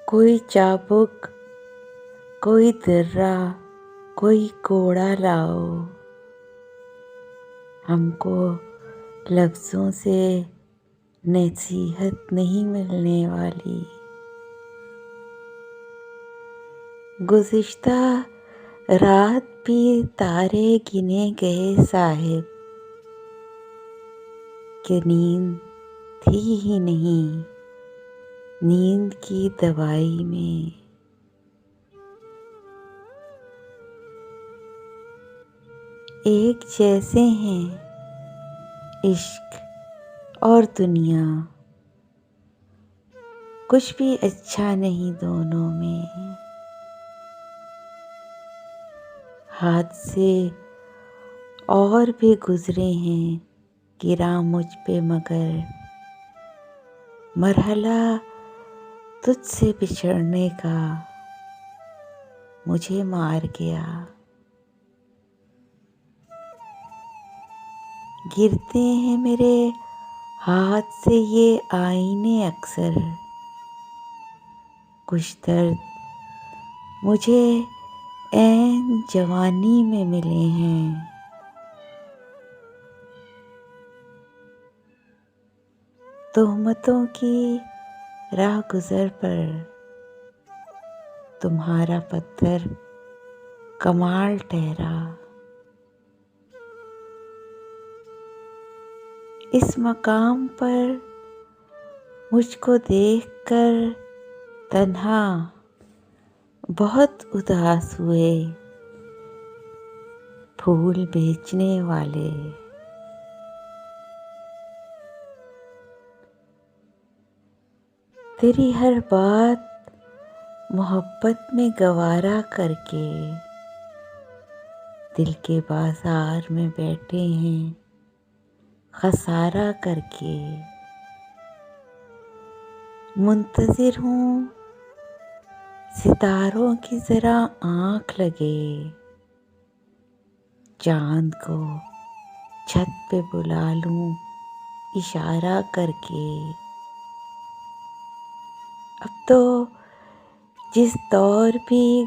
कोई चाबुक, कोई दर्रा, कोई कोड़ा लाओ, हमको लफ्ज़ों से नसीहत नहीं मिलने वाली। गुज़िश्ता रात भी तारे गिने गए साहिब, कि नींद थी ही नहीं नींद की दवाई में। एक जैसे हैं इश्क और दुनिया, कुछ भी अच्छा नहीं दोनों में। हाथ से और भी गुजरे हैं गिरा मुझ पे, मगर मरहला तुझसे बिछड़ने का मुझे मार गया। गिरते हैं मेरे हाथ से ये आईने अक्सर, कुछ दर्द मुझे ऐन जवानी में मिले हैं। तोहमतों की राह गुजर पर तुम्हारा पत्थर कमाल ठहरा। इस मकाम पर मुझको देखकर तन्हा बहुत उदास हुए फूल बेचने वाले। तेरी हर बात मोहब्बत में गवारा करके दिल के बाजार में बैठे हैं खसारा करके। मुंतज़िर हूँ सितारों की ज़रा आँख लगे, चाँद को छत पे बुला लूँ इशारा करके। अब तो जिस दौर भी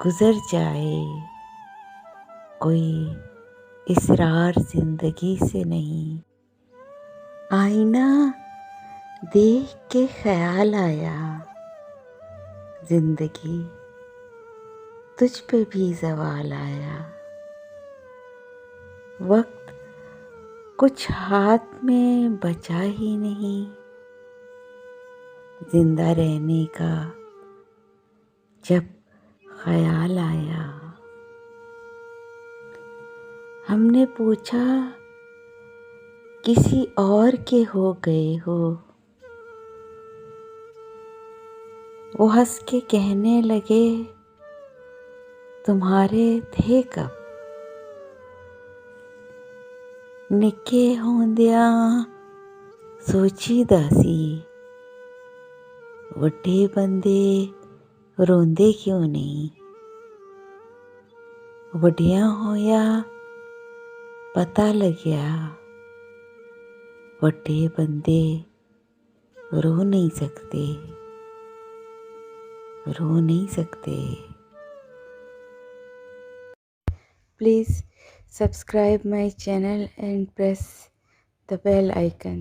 गुजर जाए, कोई इसरार जिंदगी से नहीं। आईना देख के ख्याल आया, जिंदगी तुझ पे भी ज़वाल आया। वक्त कुछ हाथ में बचा ही नहीं जिंदा रहने का जब ख्याल आया। हमने पूछा किसी और के हो गए हो, वो हंस के कहने लगे तुम्हारे थे कब। निके होंदिया सोची दासी, वड्डे बंदे रोंदे क्यों नहीं। वड्डिया होया पता लग्या, वड्डे बंदे रो नहीं सकते, रो नहीं सकते। Please subscribe my channel and press the bell icon.